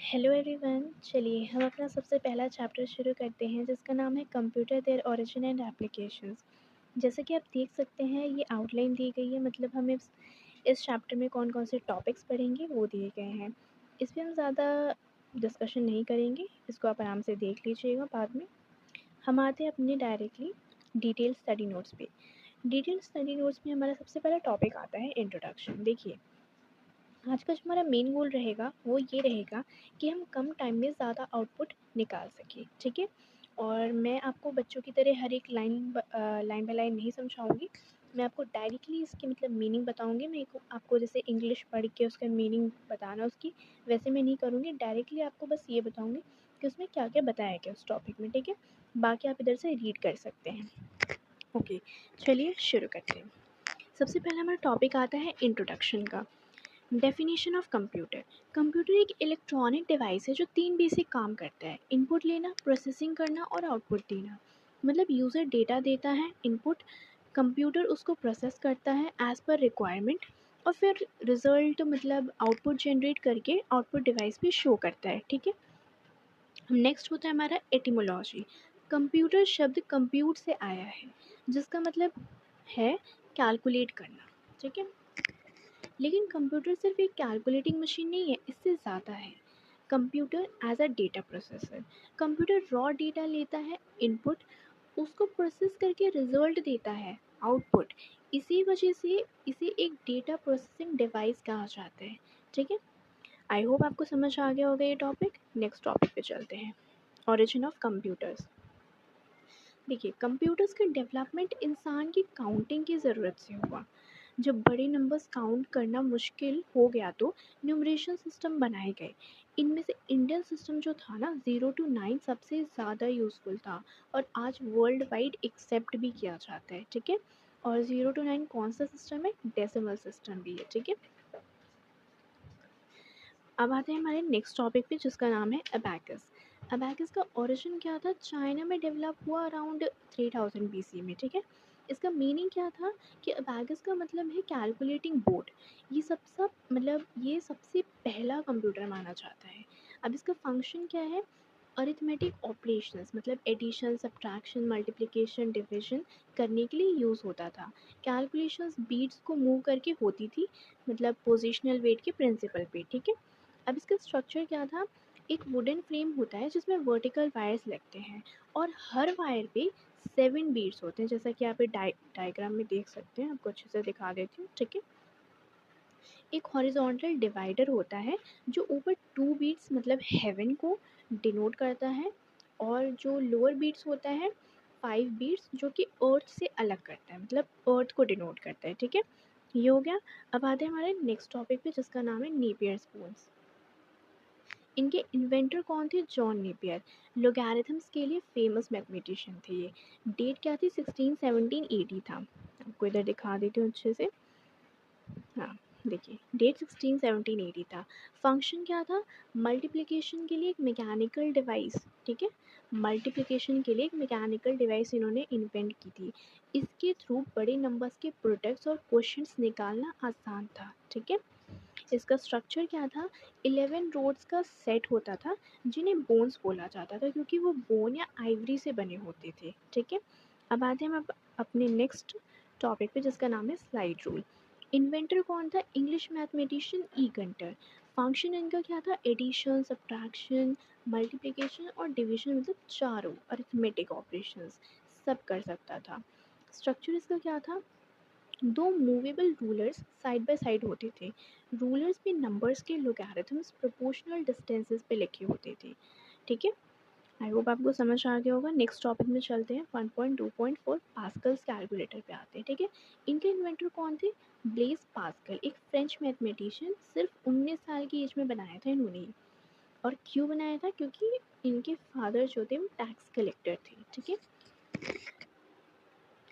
Hello everyone. चलिए हम अपना सबसे पहला चैप्टर शुरू करते हैं जिसका नाम है computer their origin and applications. जैसे कि आप देख सकते हैं ये आउटलाइन दी गई है, मतलब हम इस चैप्टर में कौन कौन से टॉपिक्स पढ़ेंगे वो दिए गए हैं। इस पर हम ज़्यादा डिस्कशन नहीं करेंगे, इसको आप आराम से देख लीजिएगा बाद में। हम आते हैं अपने डायरेक्टली डिटेल स्टडी नोट्स पे। डिटेल स्टडी नोट्स में हमारा सबसे पहला टॉपिक आता है इंट्रोडक्शन। देखिए, आज का जो हमारा मेन गोल रहेगा वो ये रहेगा कि हम कम टाइम में ज़्यादा आउटपुट निकाल सकें, ठीक है। और मैं आपको बच्चों की तरह हर एक लाइन बाय लाइन नहीं समझाऊंगी। मैं आपको डायरेक्टली इसकी मतलब मीनिंग बताऊंगी। मैं आपको जैसे इंग्लिश पढ़ के उसका मीनिंग बताना उसकी, वैसे मैं नहीं करूँगी। डायरेक्टली आपको बस ये बताऊंगी कि उसमें क्या क्या बताया गया उस टॉपिक में, ठीक है। बाकी आप इधर से रीड कर सकते हैं। ओके, चलिए शुरू करते हैं। सबसे पहला हमारा टॉपिक आता है इंट्रोडक्शन का। Definition of computer. कंप्यूटर एक इलेक्ट्रॉनिक डिवाइस है जो 3 बेसिक काम करता है: इनपुट लेना, प्रोसेसिंग करना और आउटपुट देना। मतलब यूज़र डेटा देता है इनपुट, कंप्यूटर उसको प्रोसेस करता है एज़ पर रिक्वायरमेंट, और फिर रिज़ल्ट मतलब आउटपुट जनरेट करके आउटपुट डिवाइस पे शो करता है, ठीक है। नेक्स्ट होता है हमारा एटिमोलॉजी। कंप्यूटर शब्द कंप्यूट से आया है जिसका मतलब है कैलकुलेट करना, ठीक है। लेकिन कंप्यूटर सिर्फ एक कैलकुलेटिंग मशीन नहीं है, इससे ज़्यादा है। Computer as a data processor. Computer raw data लेता है इनपुट, उसको प्रोसेस करके रिजल्ट देता है आउटपुट। इसी वजह से इसे एक डेटा प्रोसेसिंग डिवाइस कहा जाता है, ठीक है। आई होप आपको समझ आ गया होगा ये टॉपिक। नेक्स्ट टॉपिक पे चलते हैं, ओरिजिन ऑफ कंप्यूटर्स। देखिए, कंप्यूटर्स का डेवलपमेंट इंसान की काउंटिंग की ज़रूरत से हुआ। जब बड़े नंबर्स काउंट करना मुश्किल हो गया तो न्यूमरेशन सिस्टम बनाए गए। इनमें से इंडियन सिस्टम जो था ना, 0 to 9 सबसे ज़्यादा यूज़फुल था और आज वर्ल्ड वाइड एक्सेप्ट भी किया जाता है, ठीक है। और 0 to 9 कौन सा सिस्टम है? डेसिमल सिस्टम भी है, ठीक है। अब आते हैं हमारे नेक्स्ट टॉपिक पे जिसका नाम है अबैकस। अबैकस का ओरिजिन क्या था? चाइना में डेवलप हुआ अराउंड 3000 BC में, ठीक है। इसका मीनिंग क्या था कि अबैकस का मतलब है कैलकुलेटिंग बोर्ड। ये सब मतलब ये सबसे पहला कंप्यूटर माना जाता है। अब इसका फंक्शन क्या है? अरिथमेटिक ऑपरेशंस, मतलब एडिशन, सब्ट्रैक्शन, मल्टीप्लिकेशन, डिविजन करने के लिए यूज़ होता था। कैलकुलेशंस बीट्स को मूव करके होती थी, मतलब पोजिशनल वेट के प्रिंसिपल पे, ठीक है। अब इसका स्ट्रक्चर क्या था? एक वुडन फ्रेम होता है जिसमें वर्टिकल वायर्स लगते हैं और हर वायर पे 7 बीट्स होते हैं, जैसा कि आप डायग्राम में देख सकते हैं। आपको अच्छे से दिखा देती हूँ, ठीक है। एक हॉरिजॉन्टल डिवाइडर होता है जो ऊपर 2 बीट्स मतलब हेवन को डिनोट करता है, और जो लोअर बीट्स होता है 5 बीट्स जो कि अर्थ से अलग करता है, मतलब अर्थ को डिनोट करता है, ठीक है। ये हो गया। अब आते हैं हमारे नेक्स्ट टॉपिक पे जिसका नाम है नेपियर स्पून्स। इनके इन्वेंटर कौन थे? John Napier. लोगैरिथम्स के लिए फेमस मैथमेटिशियन थे ये। डेट क्या थी? 161780 था। आपको इधर दिखा देती हूँ अच्छे से। हाँ, देखिए, डेट 161780 था। फंक्शन क्या था? मल्टीप्लिकेशन के लिए एक मैकेनिकल डिवाइस, ठीक है। मल्टीप्लिकेशन के लिए एक मैकेनिकल डिवाइस इन्होंने इन्वेंट की थी। इसके थ्रू बड़े नंबर्स के प्रोडक्ट्स और क्वेश्चंस निकालना आसान था, ठीक है। इसका स्ट्रक्चर क्या था? 11 रोड्स का सेट होता था जिन्हें बोन्स बोला जाता था क्योंकि वो बोन या आइवरी से बने होते थे, ठीक है। अब आते हैं हम अपने नेक्स्ट टॉपिक पे जिसका नाम है स्लाइड रूल। इन्वेंटर कौन था? इंग्लिश मैथमेटिशियन ई गंटर। फंक्शन इनका क्या था? एडिशन, सब्ट्रैक्शन, मल्टीप्लिकेशन और डिवीजन, मतलब चारों अरिथमेटिक ऑपरेशंस सब कर सकता था। स्ट्रक्चर इसका क्या था? दो movable rulers side by side होते थे। रूलर्स पे नंबर्स के लोगैरिथम्स प्रोपोर्शनल डिस्टेंसेस पे लिखे होते थे, ठीक है। आई होप आपको समझ आ गया होगा। नेक्स्ट टॉपिक में चलते हैं। 1.2.4 पास्कल्स कैलकुलेटर पे आते हैं, ठीक है। इनके इन्वेंटर कौन थे? ब्लेज पास्कल, एक फ्रेंच मैथमेटिशियन। सिर्फ 19 साल की एज में बनाया था इन्होंने। और क्यों बनाया था? क्योंकि इनके फादर जो थे वो टैक्स कलेक्टर थे, ठीक है।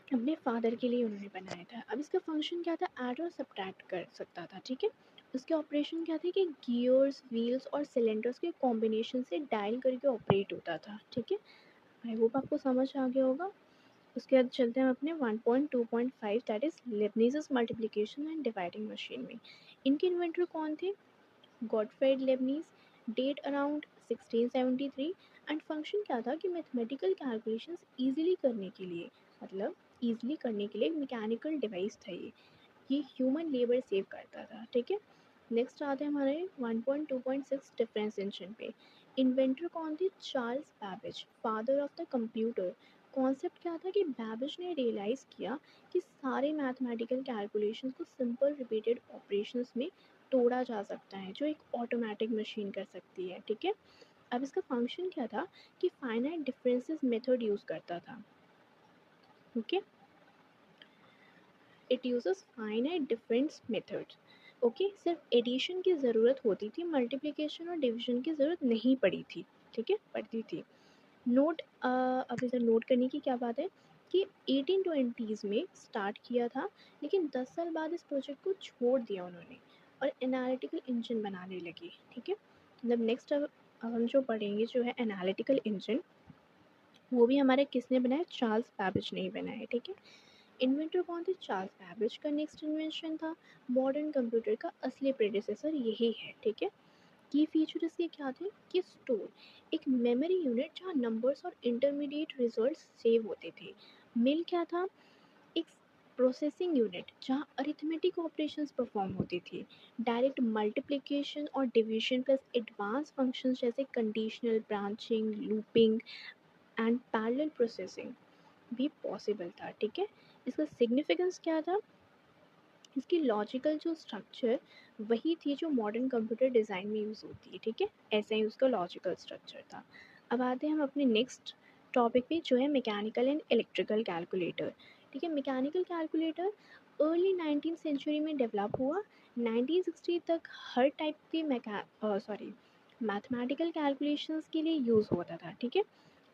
अपने फादर के लिए उन्होंने बनाया था। अब इसका फंक्शन क्या था? ऐड और सब्ट्रैक्ट कर सकता था, ठीक है। उसके ऑपरेशन क्या थे कि गियर्स, व्हील्स और सिलेंडर्स के कॉम्बिनेशन से डायल करके ऑपरेट होता था, ठीक है। आई होप आपको समझ आ गया होगा। उसके बाद चलते हैं अपने 1.2.5, that is Leibniz multiplication and dividing machine में। इनके इन्वेंटर कौन थे? Gottfried Leibniz. Date around 1673। And function क्या था कि मैथमेटिकल कैलकुलेशंस ईजिली करने के लिए, मतलब ईजिली करने के लिए एक मैकेनिकल डिवाइस था ये ह्यूमन लेबर सेव करता था, ठीक है। नेक्स्ट आते हैं हमारे 1.2.6 डिफरेंस इंजन पे। इन्वेंटर कौन थे? Charles Babbage, father of the computer. Concept क्या था कि बैबेज ने रियलाइज़ किया कि सारे मैथमेटिकल कैलकुलेशंस को सिंपल रिपीटेड ऑपरेशंस में तोड़ा जा सकता है, जो एक ऑटोमेटिक मशीन कर सकती है, ठीक है। अब इसका फंक्शन क्या था कि फाइनाइट डिफरेंसेस मेथड यूज़ करता था, okay. It uses finite difference methods, okay. सिर्फ एडिशन की ज़रूरत होती थी, मल्टीप्लिकेशन और डिवीजन की ज़रूरत नहीं पड़ी थी, ठीक है, पड़ती थी। नोट अब इधर नोट करने की क्या बात है कि 1820s में स्टार्ट किया था, लेकिन 10 साल बाद इस प्रोजेक्ट को छोड़ दिया उन्होंने और एनालिटिकल इंजन बनाने लगे, ठीक है। मतलब नेक्स्ट अब हम जो पढ़ेंगे जो है एनालिटिकल इंजन, वो भी हमारे किसने बनाया? चार्ल्स बैबेज ने ही बनाया, ठीक है। इन्वेंटर कौन थे? चार्ल्स बैबेज का नेक्स्ट इन्वेंशन था। मॉडर्न कंप्यूटर का असली प्रेडिसेसर यही है, ठीक है। की फीचर इसके क्या थे कि स्टोर, एक मेमोरी यूनिट जहाँ नंबर्स और इंटरमीडिएट रिजल्ट्स सेव होते थे। मिल क्या था? एक प्रोसेसिंग यूनिट जहाँ अरिथमेटिक ऑपरेशंस परफॉर्म होती थी। डायरेक्ट मल्टीप्लिकेशन और डिवीजन प्लस एडवांस फंक्शंस जैसे conditional, branching, looping and parallel processing भी पॉसिबल था, ठीक है। इसका सिग्निफिकेंस क्या था? इसकी लॉजिकल जो स्ट्रक्चर वही थी जो मॉडर्न कंप्यूटर डिज़ाइन में यूज़ होती है, ठीक है। ऐसा ही उसका लॉजिकल स्ट्रक्चर था। अब आते हैं हम अपने नेक्स्ट टॉपिक पे जो है मैकेनिकल एंड इलेक्ट्रिकल कैलकुलेटर, ठीक है। Mechanical calculator early 19th century में डेवलप हुआ। 1960 तक हर टाइप के मैथमेटिकल कैलकुलेशंस के लिए यूज़ होता था, ठीक है।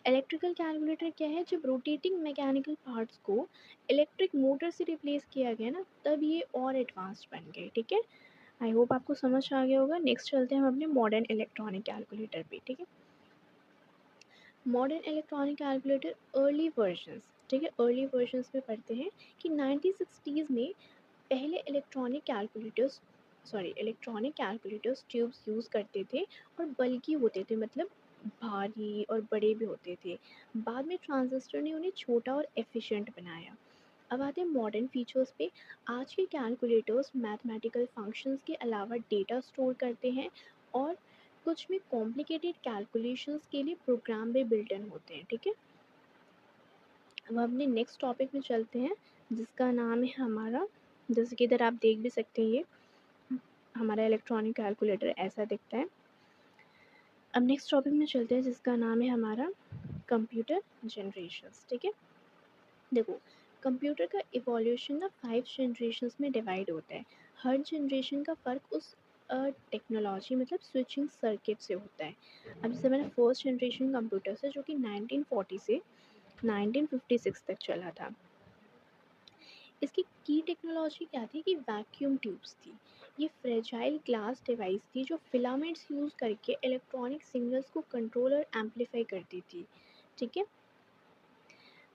इलेक्ट्रिकल कैलकुलेटर क्या है? जब रोटेटिंग मैकेनिकल पार्ट्स को इलेक्ट्रिक मोटर से रिप्लेस किया गया ना, तब ये और एडवांस्ड बन गए, ठीक है। आई होप आपको समझ आ गया होगा। नेक्स्ट चलते हैं हम अपने मॉडर्न इलेक्ट्रॉनिक कैलकुलेटर पे, ठीक है। Modern electronic calculator early versions, ठीक है, अर्ली वर्जन्स में पढ़ते हैं कि 1960s में पहले इलेक्ट्रॉनिक कैलकुलेटर्स ट्यूब्स यूज़ करते थे और बल्कि होते थे, मतलब भारी और बड़े भी होते थे। बाद में ट्रांजिस्टर ने उन्हें छोटा और एफिशिएंट बनाया। अब आते हैं मॉडर्न फीचर्स पे। आज के कैलकुलेटर्स मैथमेटिकल फंक्शंस के अलावा डेटा स्टोर करते हैं और कुछ में कॉम्प्लिकेटेड कैलकुलेशंस के लिए प्रोग्राम भी बिल्ट इन होते हैं, ठीक है। अब अपने नेक्स्ट टॉपिक में चलते हैं जिसका नाम है हमारा, जैसे कि इधर आप देख भी सकते हैं, ये हमारा इलेक्ट्रॉनिक कैलकुलेटर ऐसा दिखता है। अब नेक्स्ट टॉपिक में चलते हैं जिसका नाम है हमारा कंप्यूटर जनरेशंस, ठीक है। देखो, कंप्यूटर का इवोल्यूशन ना 5 जनरेशंस में डिवाइड होता है। हर जनरेशन का फ़र्क उस टेक्नोलॉजी, मतलब स्विचिंग सर्किट से होता है। अब जैसे मैंने फर्स्ट जनरेशन कंप्यूटर से जो कि 1940 से 1956 तक चला था। इसकी की टेक्नोलॉजी क्या थी कि वैक्यूम ट्यूब्स थी। ये फ्रेजाइल ग्लास डिवाइस थी जो फिलामेंट्स यूज़ करके इलेक्ट्रॉनिक सिग्नल्स को कंट्रोल और एम्पलीफाई करती थी, ठीक है।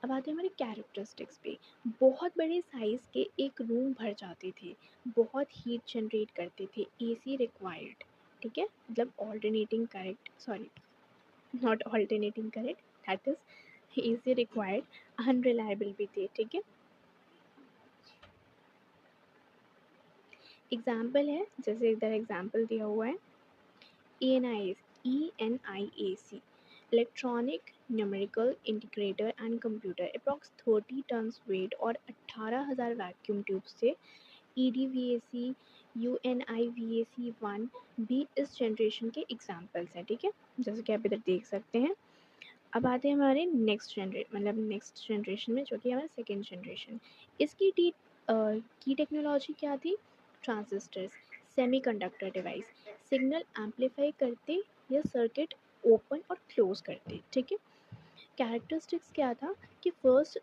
अब आते हैं हमारे कैरेक्टरिस्टिक्स पे। बहुत बड़े साइज़ के एक रूम भर जाते थे, बहुत हीट जनरेट करते थे, एसी रिक्वायर्ड, ठीक है, मतलब alternating correct, sorry, not alternating correct, that is AC required, unreliable भी थे, ठीक है। एग्जाम्पल है, जैसे इधर एग्जाम्पल दिया हुआ है, ENIAC, electronic numerical integrator and computer, approx 30 tons weight और 18,000 वैक्यूम ट्यूब्स से। EDVAC, UNIVAC 1 भी इस जनरेशन के एग्जाम्पल्स हैं, ठीक है, जैसे कि आप इधर देख सकते हैं। अब आते हैं हमारे नेक्स्ट जनरेशन में, जो कि हमारा सेकेंड जनरेशन। इसकी की टेक्नोलॉजी क्या थी? Transistors, semiconductor device, signal amplify करते या सर्किट ओपन और क्लोज करते, ठीक है। कैरेक्टरिस्टिक्स क्या था कि फर्स्ट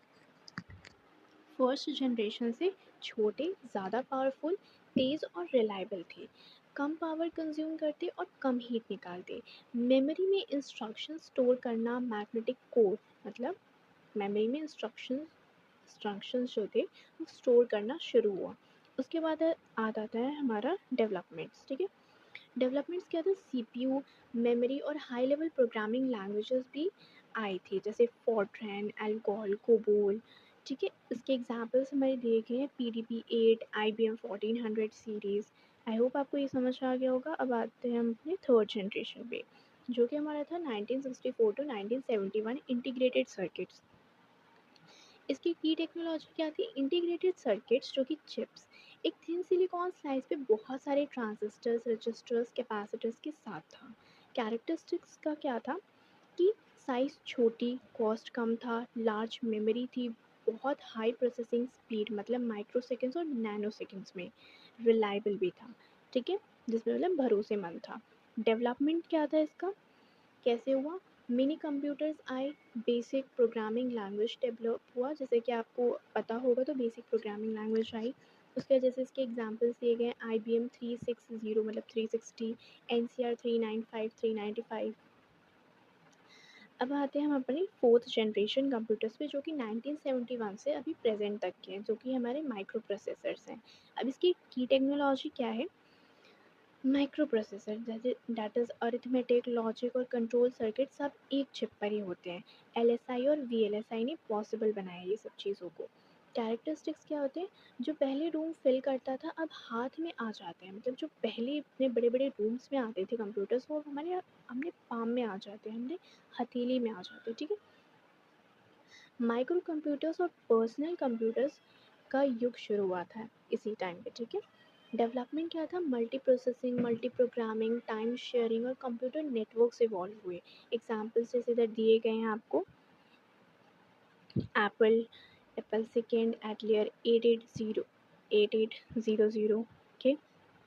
जनरेशन से छोटे, ज़्यादा पावरफुल, तेज़ और रिलायबल थे, कम पावर कंज्यूम करते और कम हीट निकालते। मेमोरी में इंस्ट्रक्शन स्टोर करना, मैग्नेटिक कोड, मतलब मेमोरी में इंस्ट्रक्शंस जो थे वो स्टोर करना शुरू हुआ। उसके बाद आ जाता है हमारा डेवलपमेंट्स, ठीक है। डेवलपमेंट्स क्या था, सीपीयू, मेमोरी और हाई लेवल प्रोग्रामिंग लैंग्वेजेस भी आई थी, जैसे फोर्ट्रैन, एल्गोल, कोबोल। ठीक है, इसके एग्जाम्पल्स हमारे दिए गए हैं, PDP-8, IBM 1400 series. I hope आपको ये समझ आ गया होगा। अब आते हैं हम अपने थर्ड जनरेशन पे, जो कि हमारा था 1964 टू 1971 इंटीग्रेटेड सर्किट्स। इसकी की टेक्नोलॉजी क्या थी, इंटीग्रेटेड सर्किट्स, जो कि चिप्स एक थिन सिलिकॉन स्लाइस पे बहुत सारे ट्रांजिस्टर्स, रजिस्टर्स, कैपेसिटर्स के साथ था। कैरेक्टरिस्टिक्स का क्या था कि साइज़ छोटी, कॉस्ट कम था, लार्ज मेमोरी थी, बहुत हाई प्रोसेसिंग स्पीड मतलब माइक्रो सेकेंड्स और नैनो सेकेंड्स में, रिलायबल भी था। ठीक है, जिसमें मतलब भरोसेमंद था। डेवलपमेंट क्या था इसका, कैसे हुआ, मिनी कंप्यूटर्स आए, बेसिक प्रोग्रामिंग लैंग्वेज डेवलप हुआ, जैसे कि आपको पता होगा तो बेसिक प्रोग्रामिंग लैंग्वेज आई। उसके जैसे इसके एग्जांपल्स दिए गए, IBM 360 मतलब 360, NCR 395, 395। अब आते हैं हम अपनी फोर्थ जनरेशन कंप्यूटर्स पे, जो कि 1971 से अभी प्रेजेंट तक के हैं, जो कि हमारे माइक्रो प्रोसेसर्स हैं। अब इसकी की टेक्नोलॉजी क्या है, micro processor, that is arithmetic, logic और कंट्रोल सर्किट सब एक चिप पर ही होते हैं। LSI और VLSI ने पॉसिबल बनाया ये सब चीज़ों को। कैरेक्टरिस्टिक्स क्या होते हैं, जो पहले रूम फिल करता था अब हाथ में आ जाते हैं, मतलब जो पहले इतने बड़े बड़े रूम्स में आते थे कंप्यूटर्स, वो हमने पाम में आ जाते हैं, हमने हथेली में आ जाते हैं। ठीक है, माइक्रो कंप्यूटर्स और पर्सनल कंप्यूटर्स का युग शुरू हुआ था इसी टाइम पे। ठीक है, डेवलपमेंट क्या था, multi processing, multi programming, time sharing और कंप्यूटर नेटवर्क्स इवॉल्व हुए। एग्जाम्पल्स जैसे इधर दिए गए हैं आपको, Apple, Apple second, atelier 8800, okay.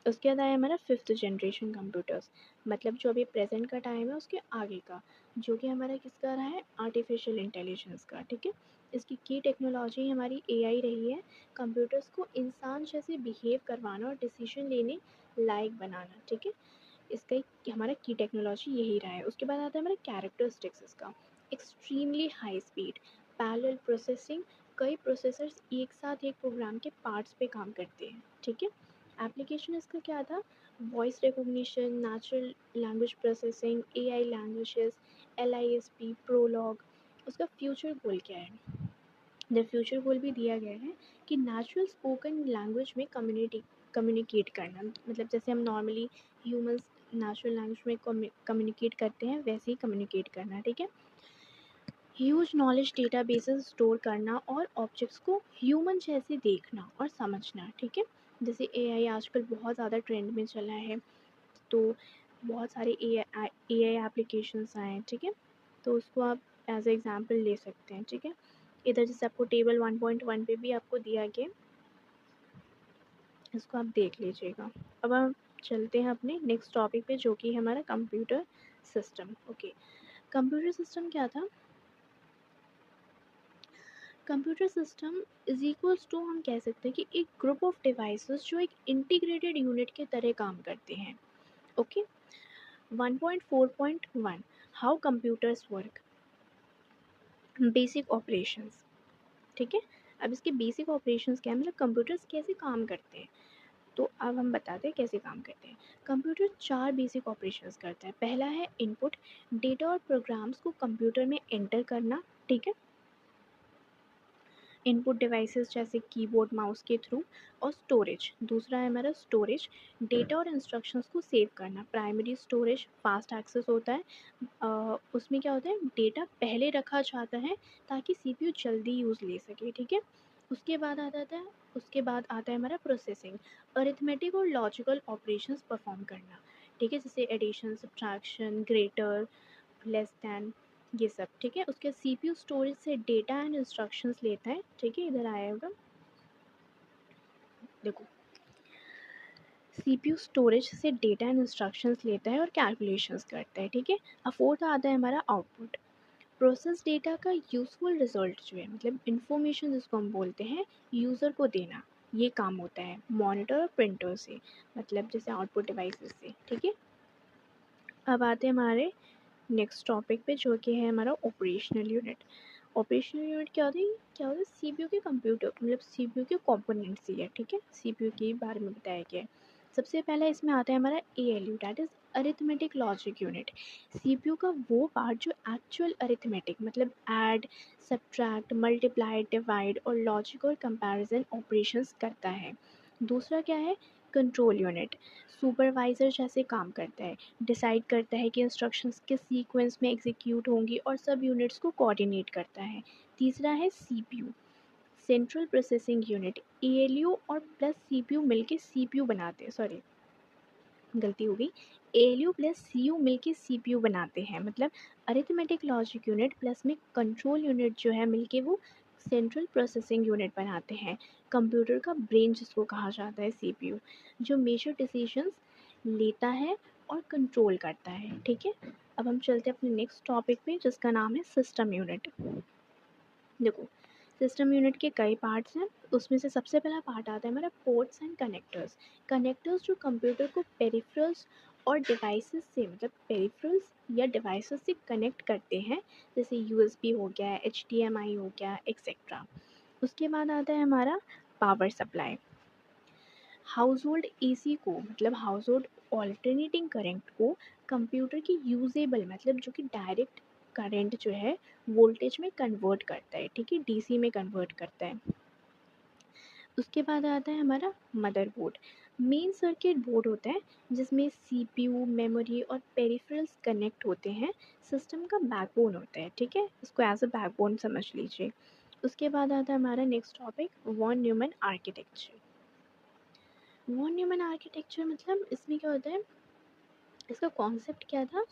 उसके बाद आया हमारा फिफ्थ जनरेशन कंप्यूटर्स, मतलब जो अभी प्रेजेंट का टाइम है उसके आगे का, जो कि हमारा किसका रहा है, आर्टिफिशियल इंटेलिजेंस का। ठीक है, इसकी की टेक्नोलॉजी हमारी AI रही है, कंप्यूटर्स को इंसान जैसे बिहेव करवाना और डिसीजन लेने लायक बनाना। ठीक है, इसका हमारा की टेक्नोलॉजी यही रहा है। उसके बाद आता है हमारा कैरेक्टरिस्टिक्स इसका, extremely high speed, parallel processing, कई प्रोसेसर्स एक साथ एक प्रोग्राम के पार्ट्स पे काम करते हैं। ठीक है, एप्लीकेशन इसका क्या था, voice recognition, natural language processing, AI languages, LISP, Prolog. उसका फ्यूचर गोल क्या है, द फ्यूचर गोल भी दिया गया है कि नेचुरल स्पोकन लैंग्वेज में कम्युनिकेट करना, मतलब जैसे हम नॉर्मली ह्यूमंस नेचुरल लैंग्वेज में कम्युनिकेट करते हैं वैसे ही कम्युनिकेट करना। ठीक है, ह्यूज नॉलेज डेटाबेसेस स्टोर करना और ऑब्जेक्ट्स को ह्यूमन जैसे देखना और समझना। ठीक है, जैसे AI आजकल बहुत ज़्यादा ट्रेंड में चला है, तो बहुत सारे AI एप्लीकेशंस आए हैं। ठीक है, तो उसको आप एज एग्जांपल ले सकते हैं। ठीक है, इधर जैसे आपको टेबल 1.1 पे भी आपको दिया गया, इसको आप देख लीजिएगा। अब हम चलते हैं अपने नेक्स्ट टॉपिक पे, जो कि है हमारा computer system. Okay, computer system क्या था, computer system is equals to, हम कह सकते हैं कि एक ग्रुप ऑफ डिवाइसेस जो एक इंटीग्रेटेड यूनिट के तरह काम करते हैं। Okay, 1.4.1, how computers work, basic operations. ठीक है, अब इसके बेसिक ऑपरेशंस क्या है, मतलब कंप्यूटर्स कैसे काम करते हैं, तो अब हम बताते हैं कैसे काम करते हैं। कंप्यूटर चार बेसिक ऑपरेशंस करता है। पहला है इनपुट, डेटा और प्रोग्राम्स को कंप्यूटर में एंटर करना। ठीक है, इनपुट डिवाइसेस जैसे कीबोर्ड, माउस के थ्रू। और स्टोरेज, दूसरा है हमारा स्टोरेज, डेटा और इंस्ट्रक्शंस को सेव करना। प्राइमरी स्टोरेज फास्ट एक्सेस होता है, उसमें क्या होता है, डेटा पहले रखा जाता है ताकि CPU जल्दी यूज़ ले सके। ठीक है, उसके बाद आ जाता है, उसके बाद आता है हमारा प्रोसेसिंग, अरिथमेटिक और लॉजिकल ऑपरेशंस परफॉर्म करना। ठीक है, जैसे addition, subtraction, greater, less than, ये सब। ठीक है, उसके CPU स्टोरेज से डेटा एंड इंस्ट्रक्शंस लेता है। ठीक है, इधर आया होगा, देखो, CPU स्टोरेज से डेटा एंड इंस्ट्रक्शंस लेता है और कैलकुलेशंस करता है। ठीक है, अब फोर्थ आता है हमारा आउटपुट, प्रोसेस डेटा का यूज़फुल रिजल्ट जो है, मतलब इंफॉर्मेशन जिसको हम बोलते हैं, यूज़र को देना, ये काम होता है मॉनिटर और प्रिंटर से, मतलब जैसे आउटपुट डिवाइसेस से। ठीक है, अब आते हैं हमारे नेक्स्ट टॉपिक पे, जो कि है हमारा ऑपरेशनल यूनिट। ऑपरेशनल यूनिट क्या होती है, क्या होता है, CPU के कंप्यूटर मतलब CPU के कंपोनेंट्स ही है। ठीक है, CPU के बारे में बताया गया है। सबसे पहला इसमें आता है हमारा ALU, that is arithmetic logic unit. CPU का वो पार्ट जो एक्चुअल अरिथमेटिक मतलब ऐड, सब्ट्रैक्ट, मल्टीप्लाई, डिवाइड और लॉजिक और कंपैरिजन ऑपरेशंस करता है। दूसरा क्या है, कंट्रोल यूनिट, सुपरवाइज़र जैसे काम करता है, डिसाइड करता है कि इंस्ट्रक्शंस किस सीक्वेंस में एग्जीक्यूट होंगी और सब यूनिट्स को कोऑर्डिनेट करता है। तीसरा है CPU, central processing unit. ALU और प्लस CPU मिलके CPU बनाते हैं, सॉरी गलती हो गई, ALU प्लस CU मिलके CPU बनाते हैं, मतलब अरिथमेटिक लॉजिक यूनिट प्लस में कंट्रोल यूनिट जो है मिलके वो सेंट्रल प्रोसेसिंग यूनिट बनाते हैं। कंप्यूटर का ब्रेन जिसको कहा जाता है CPU, जो मेजर डिसीजंस लेता है और कंट्रोल करता है। ठीक है, अब हम चलते हैं अपने नेक्स्ट टॉपिक पे जिसका नाम है सिस्टम यूनिट। देखो, सिस्टम यूनिट के कई पार्ट्स हैं, उसमें से सबसे पहला पार्ट आता है हमारा पोर्ट्स एंड कनेक्टर्स। कनेक्टर्स जो कंप्यूटर को पेरिफेरल्स और डिवाइसेस से, मतलब पेरिफेरल्स या डिवाइसेस से कनेक्ट करते हैं, जैसे USB हो गया, HDMI हो गया, एक्सेट्रा। उसके बाद आता है हमारा power supply. House hold AC को, मतलब हाउस होल्ड ऑल्टरनेटिंग करंट को कंप्यूटर की यूजेबल, मतलब जो कि डायरेक्ट करंट जो है वोल्टेज में कन्वर्ट करता है, ठीक है, DC में कन्वर्ट करता है। उसके बाद आता है हमारा मदरबोर्ड। मेन सर्किट बोर्ड होता है जिसमें CPU, मेमोरी और पेरिफेरल्स कनेक्ट होते हैं। सिस्टम का बैकबोन होता है, ठीक है, इसको एज अ बैकबोन समझ लीजिए। उसके बाद आता है हमारा next topic von Neumann architecture. Von Neumann architecture मतलब इसमें क्या होता है, इसका कॉन्सेप्ट क्या था,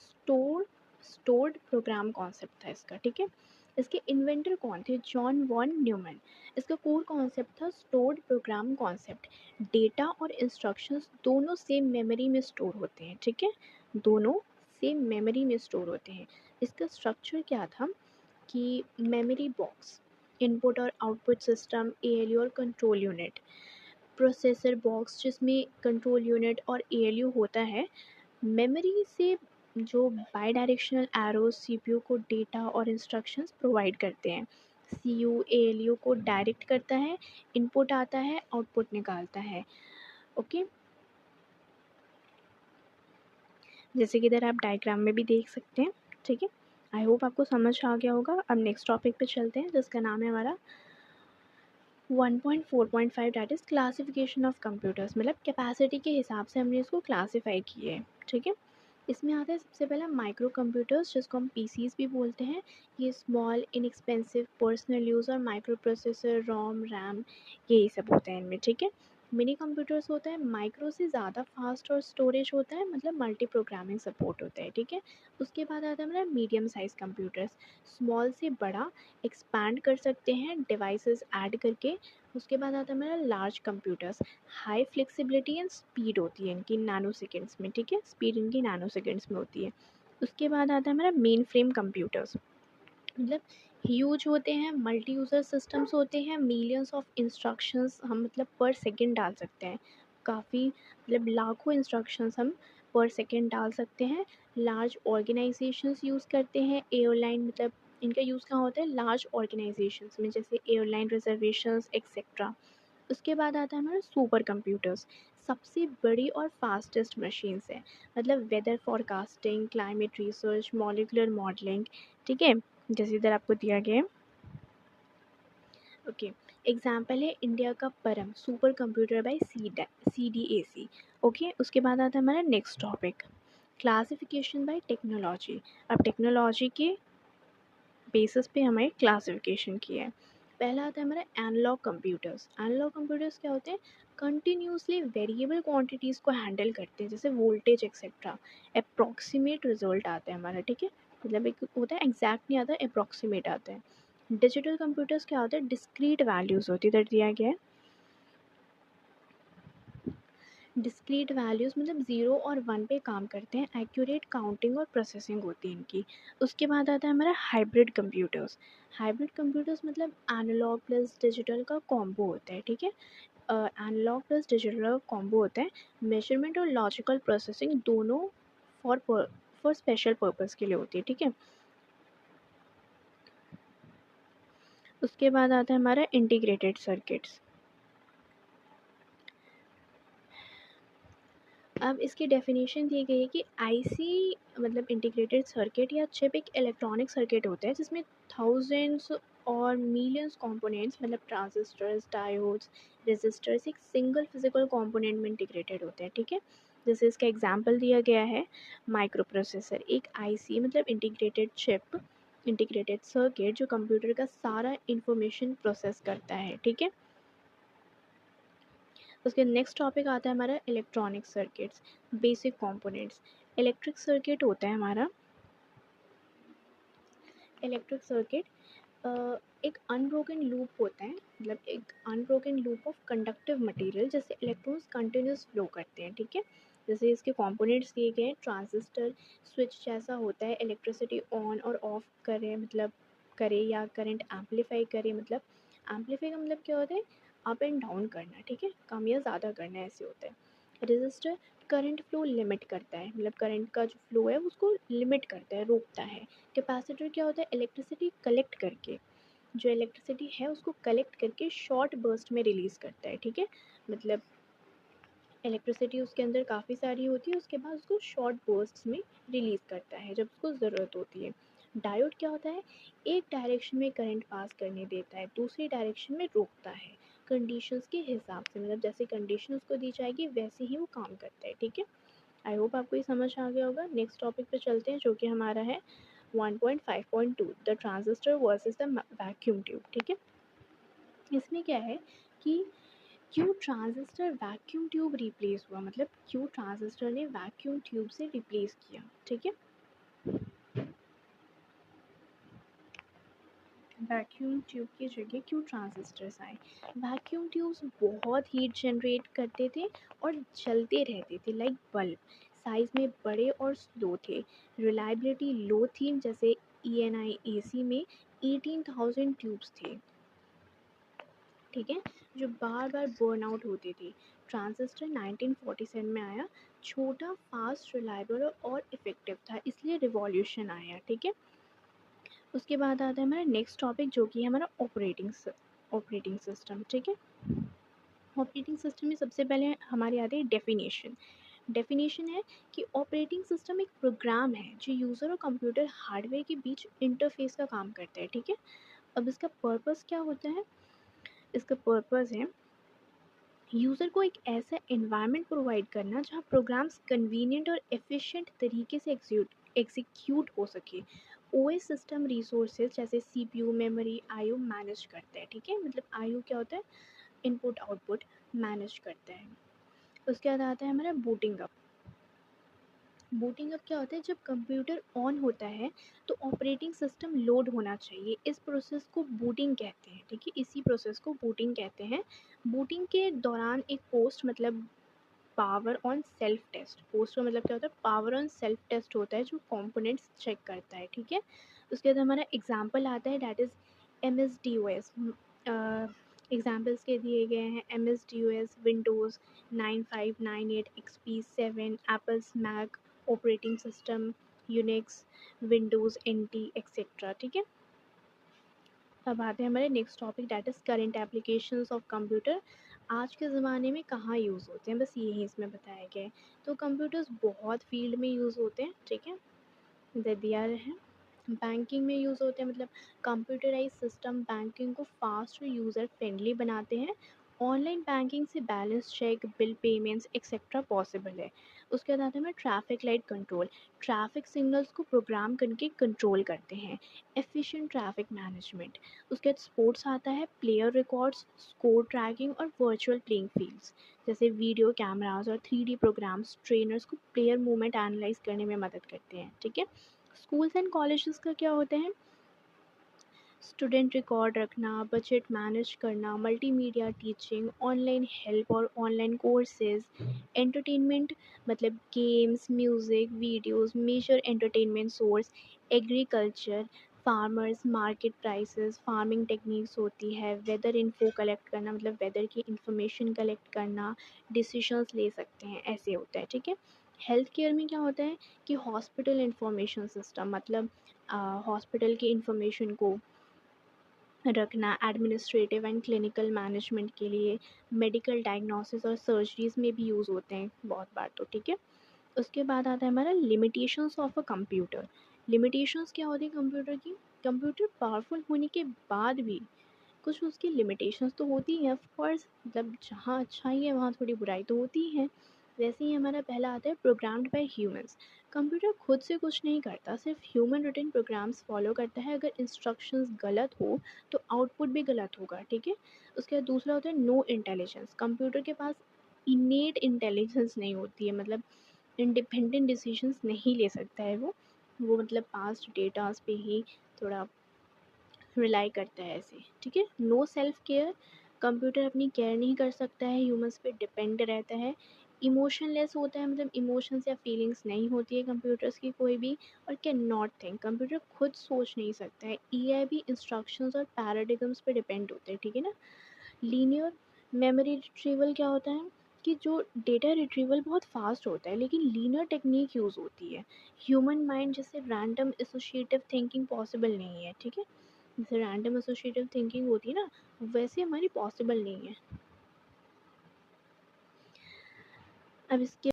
स्टोर्ड प्रोग्राम कॉन्सेप्ट था इसका, ठीक है। इसके इन्वेंटर कौन थे, जॉन वॉन न्यूमैन। इसका कोर कॉन्सेप्ट था स्टोर्ड प्रोग्राम कॉन्सेप्ट। डेटा और इंस्ट्रक्शंस दोनों सेम मेमोरी में स्टोर होते हैं, ठीक है, दोनों सेम मेमोरी में स्टोर होते हैं। इसका स्ट्रक्चर क्या था कि मेमोरी बॉक्स, इनपुट और आउटपुट सिस्टम, ALU और कंट्रोल यूनिट, प्रोसेसर बॉक्स जिसमें कंट्रोल यूनिट और ALU होता है। मेमोरी से जो बाई डायरेक्शनल एरोज CPU को डेटा और इंस्ट्रक्शंस प्रोवाइड करते हैं। CU ALU को डायरेक्ट करता है, इनपुट आता है, आउटपुट निकालता है। ओके, जैसे कि इधर आप डायग्राम में भी देख सकते हैं, ठीक है। आई होप आपको समझ आ गया होगा। अब नेक्स्ट टॉपिक पे चलते हैं जिसका नाम है हमारा 1.4.5, that is classification of computers, मतलब कैपेसिटी के हिसाब से हमने इसको क्लासीफाई किए है, ठीक है। इसमें आता है सबसे पहला माइक्रो कंप्यूटर्स जिसको हम PCs भी बोलते हैं। ये स्मॉल इनएक्सपेंसिव पर्सनल यूज़ और माइक्रो प्रोसेसर, रोम, रैम, यही सब होते हैं इनमें, ठीक है। मिनी कंप्यूटर्स होता है माइक्रो से ज़्यादा फास्ट और स्टोरेज होता है, मतलब मल्टी प्रोग्रामिंग सपोर्ट होता है, ठीक है। उसके बाद आता है हमारा मीडियम साइज़ कंप्यूटर्स, स्मॉल से बड़ा एक्सपैंड कर सकते हैं डिवाइसेस ऐड करके। उसके बाद आता है हमारा large computers, high flexibility and speed होती है इनकी नैनो सेकेंड्स में, ठीक है, स्पीड इनकी नैनो सेकेंड्स में होती है। उसके बाद आता है हमारा मेन फ्रेम कंप्यूटर्स, मतलब ह्यूज होते हैं, मल्टी यूज़र सिस्टम्स होते हैं, मिलियंस ऑफ इंस्ट्रक्शंस हम मतलब पर सेकंड डाल सकते हैं, काफ़ी मतलब लाखों इंस्ट्रक्शंस हम पर सेकंड डाल सकते हैं। लार्ज ऑर्गेनाइजेशंस यूज़ करते हैं, एयरलाइन, मतलब इनका यूज़ कहाँ होता है, लार्ज ऑर्गेनाइजेशंस में, जैसे एयरलाइन रिजर्वेशंस एक्सेट्रा। उसके बाद आता है हमारा सुपर कंप्यूटर्स, सबसे बड़ी और फास्टेस्ट मशीन्स हैं, मतलब weather forecasting, climate research, molecular modelling, ठीक है, जैसे इधर आपको दिया गया है। ओके, एग्जाम्पल है इंडिया का Param supercomputer by CDAC। Okay, उसके बाद आता है हमारा next topic classification by technology. अब टेक्नोलॉजी के बेसिस पे हमें क्लासिफिकेशन किया है। पहला आता है हमारा एनालॉग कंप्यूटर्स। एनालॉग कंप्यूटर्स क्या होते हैं, कंटिन्यूसली वेरिएबल क्वांटिटीज़ को हैंडल करते हैं, जैसे वोल्टेज एक्सेट्रा। अप्रॉक्सीमेट रिजल्ट आता है हमारा, ठीक है, मतलब एक होता है एग्जैक्ट नहीं आता, अप्रॉक्सीमेट आता है। डिजिटल कंप्यूटर्स क्या होता है, डिस्क्रीट वैल्यूज़ होती है, इधर दिया गया है डिस्क्रीट वैल्यूज़, मतलब ज़ीरो और वन पे काम करते हैं, एक्यूरेट काउंटिंग और प्रोसेसिंग होती है इनकी। उसके बाद आता है हमारा हाइब्रिड कंप्यूटर्स। हाइब्रिड कंप्यूटर्स मतलब एनालॉग प्लस डिजिटल का कॉम्बो होता है, ठीक है, एनालॉग प्लस डिजिटल का कॉम्बो होता है। मेजरमेंट और लॉजिकल प्रोसेसिंग दोनों फॉर स्पेशल पर्पज़ के लिए होती है, ठीक है। उसके बाद आता है हमारा इंटीग्रेटेड सर्किट्स। अब इसकी डेफिनेशन दी गई है कि आईसी मतलब इंटीग्रेटेड सर्किट या चिप एक इलेक्ट्रॉनिक सर्किट होता है जिसमें थाउजेंड्स और मिलियंस कंपोनेंट्स मतलब ट्रांजिस्टर्स, डायोड्स, रेजिस्टर्स एक सिंगल फिजिकल कंपोनेंट में इंटीग्रेटेड होते हैं, ठीक है। जैसे इसका एग्जांपल दिया गया है माइक्रो प्रोसेसर, एक आईसी मतलब इंटीग्रेटेड चिप, इंटीग्रेटेड सर्किट जो कंप्यूटर का सारा इंफॉर्मेशन प्रोसेस करता है, ठीक है। उसके नेक्स्ट टॉपिक आता है हमारा electronic circuits, basic components. Electric circuit होता है हमारा, इलेक्ट्रिक सर्किट एक अनब्रोकन लूप होता है, मतलब एक unbroken loop of conductive material जैसे इलेक्ट्रॉन्स कंटिन्यूस फ्लो करते हैं, ठीक है। जैसे इसके कंपोनेंट्स दिए गए हैं, ट्रांजिस्टर स्विच जैसा होता है, इलेक्ट्रिसिटी ऑन और ऑफ करे मतलब करे या करंट एम्पलीफाई करे मतलब एम्पलीफाई का मतलब क्या होता है, अप एंड डाउन करना, ठीक है, कम या ज़्यादा करना, ऐसे होता है। रजिस्टर करंट फ्लो लिमिट करता है, मतलब करंट का जो फ्लो है उसको लिमिट करता है, रोकता है। कैपेसिटर क्या होता है, इलेक्ट्रिसिटी कलेक्ट करके, जो इलेक्ट्रिसिटी है उसको कलेक्ट करके शॉर्ट बर्स्ट में रिलीज़ करता है, ठीक है। मतलब इलेक्ट्रिसिटी उसके अंदर काफ़ी सारी होती है, उसके बाद उसको शॉर्ट बर्स्ट्स में रिलीज़ करता है जब उसको ज़रूरत होती है। डायोड क्या होता है, एक डायरेक्शन में करंट पास करने देता है, दूसरी डायरेक्शन में रोकता है कंडीशंस के हिसाब से, मतलब जैसे कंडीशन उसको दी जाएगी वैसे ही वो काम करता है, ठीक है। आई होप आपको ये समझ आ गया होगा। नेक्स्ट टॉपिक पे चलते हैं जो कि हमारा है 1.5.2 the transistor versus the vacuum tube, ठीक है। इसमें क्या है कि क्यों ट्रांजिस्टर वैक्यूम ट्यूब रिप्लेस हुआ, मतलब क्यों ट्रांजिस्टर ने वैक्यूम ट्यूब से रिप्लेस किया, ठीक है। वैक्यूम ट्यूब की जगह क्यों ट्रांजिस्टर्स आए। वैक्यूम ट्यूब्स बहुत हीट जनरेट करते थे और जलते रहते थे लाइक बल्ब, साइज में बड़े और स्लो थे, रिलायबिलिटी लो थी, जैसे ENI AC में 18,000 ट्यूब्स थे, ठीक है, जो बार बार बर्न आउट होती थी। ट्रांजिस्टर 1947 में आया, छोटा, फास्ट, रिलायबल और इफेक्टिव था, इसलिए रिवॉल्यूशन आया, ठीक है। उसके बाद आता है हमारा नेक्स्ट टॉपिक जो कि है हमारा ऑपरेटिंग सिस्टम, ठीक है। ऑपरेटिंग सिस्टम में सबसे पहले हमारे आते हैं डेफिनेशन। डेफिनेशन है कि ऑपरेटिंग सिस्टम एक प्रोग्राम है जो यूज़र और कंप्यूटर हार्डवेयर के बीच इंटरफेस का काम करता है, ठीक है। अब इसका पर्पस क्या होता है, इसका पर्पस है यूज़र को एक ऐसा एनवायरनमेंट प्रोवाइड करना जहाँ प्रोग्राम्स कन्वीनियंट और एफिशिएंट तरीके से एग्जीक्यूट हो सके। ओएस सिस्टम रिसोर्सेज जैसे सीपीयू, मेमोरी, आईओ मैनेज करता है, ठीक है, मतलब आईओ क्या होता है, इनपुट आउटपुट मैनेज करता है। उसके बाद आता है हमारा बूटिंग अप। बूटिंग अप क्या होता है, जब कंप्यूटर ऑन होता है तो ऑपरेटिंग सिस्टम लोड होना चाहिए, इस प्रोसेस को बूटिंग कहते हैं, ठीक है, इसी प्रोसेस को बूटिंग कहते हैं। बूटिंग के दौरान एक पोस्ट मतलब power on self test, POST का मतलब क्या होता है, पावर ऑन सेल्फ टेस्ट होता है जो कंपोनेंट्स चेक करता है, ठीक है। उसके बाद हमारा एग्जांपल आता है दैट इज़ MS-DOS। एग्जांपल्स के दिए गए हैं MS-DOS, Windows 9598, XP7, Apple's Mac operating system, Unix, Windows NT etcetera, ठीक है। अब आते हैं हमारे next topic that is current applications of computer. आज के ज़माने में कहाँ यूज़ होते हैं, बस यही इसमें बताया गया है। तो कंप्यूटर्स बहुत फील्ड में यूज़ होते हैं, ठीक है, दे दिया है। बैंकिंग में यूज़ होते हैं, मतलब कंप्यूटराइज सिस्टम बैंकिंग को फास्ट और यूज़र फ्रेंडली बनाते हैं। ऑनलाइन बैंकिंग से balance check, bill payments etcetera possible है। उसके बाद आता है हमें traffic light control, traffic signals को प्रोग्राम करके कंट्रोल करते हैं। Efficient traffic management. उसके बाद स्पोर्ट्स आता है, प्लेयर रिकॉर्ड्स, स्कोर ट्रैकिंग और वर्चुअल प्लेइंग फील्ड्स, जैसे वीडियो कैमरास और 3D प्रोग्राम्स ट्रेनर्स को प्लेयर मूवमेंट एनालाइज करने में मदद करते हैं, ठीक है। स्कूल्स एंड कॉलेजेस का क्या होता है, स्टूडेंट रिकॉर्ड रखना, बजट मैनेज करना, मल्टीमीडिया टीचिंग, ऑनलाइन हेल्प और ऑनलाइन कोर्सेज, एंटरटेनमेंट मतलब games, music, videos, major entertainment source, agriculture, farmers, market prices, farming techniques होती है, वेदर इन्फो कलेक्ट करना मतलब वेदर की इंफॉर्मेशन कलेक्ट करना, डिसीजंस ले सकते हैं, ऐसे होता है, ठीक है। हेल्थ केयर में क्या होता है कि हॉस्पिटल इंफॉर्मेशन सिस्टम मतलब हॉस्पिटल की इंफॉर्मेशन को रखना एडमिनिस्ट्रेटिव एंड क्लिनिकल मैनेजमेंट के लिए, मेडिकल डायग्नोसिस और सर्जरीज में भी यूज़ होते हैं बहुत बार तो, ठीक है। उसके बाद आता है हमारा limitations of a computer. Limitations क्या होती है कंप्यूटर की? कंप्यूटर पावरफुल होने के बाद भी कुछ उसकी लिमिटेशंस तो होती हैं ऑफ कोर्स, मतलब जहाँ अच्छाई है वहाँ थोड़ी बुराई तो होती है। वैसे ही हमारा पहला आता है प्रोग्राम्ड बाय ह्यूमंस। कंप्यूटर खुद से कुछ नहीं करता, सिर्फ ह्यूमन रिटन प्रोग्राम्स फॉलो करता है। अगर इंस्ट्रक्शंस गलत हो तो आउटपुट भी गलत होगा, ठीक है। उसके बाद दूसरा होता है नो इंटेलिजेंस। कंप्यूटर के पास इनेट इंटेलिजेंस नहीं होती है, मतलब इंडिपेंडेंट डिसीजंस नहीं ले सकता है वो मतलब पास्ट डेटास पे ही थोड़ा रिलाई करता है ऐसे, ठीक है। No self care. कंप्यूटर अपनी केयर नहीं कर सकता है, ह्यूमंस पे डिपेंड रहता है। इमोशनलेस होता है, मतलब इमोशंस या फीलिंग्स नहीं होती है कंप्यूटर्स की कोई भी। और कैन नॉट थिंक। कंप्यूटर खुद सोच नहीं सकता है। एआई भी इंस्ट्रक्शंस और पैराडिग्म्स पे डिपेंड होते हैं, ठीक है ना। लीनियर मेमोरी रिट्रीवल क्या होता है कि जो डेटा रिट्रीवल बहुत फास्ट होता है लेकिन लीनियर टेक्निक यूज़ होती है। ह्यूमन माइंड जैसे रैंडम एसोसिएटिव थिंकिंग पॉसिबल नहीं है, ठीक है। जैसे रैंडम एसोसिएटिव थिंकिंग होती है ना, वैसे हमारी पॉसिबल नहीं है। अब इसके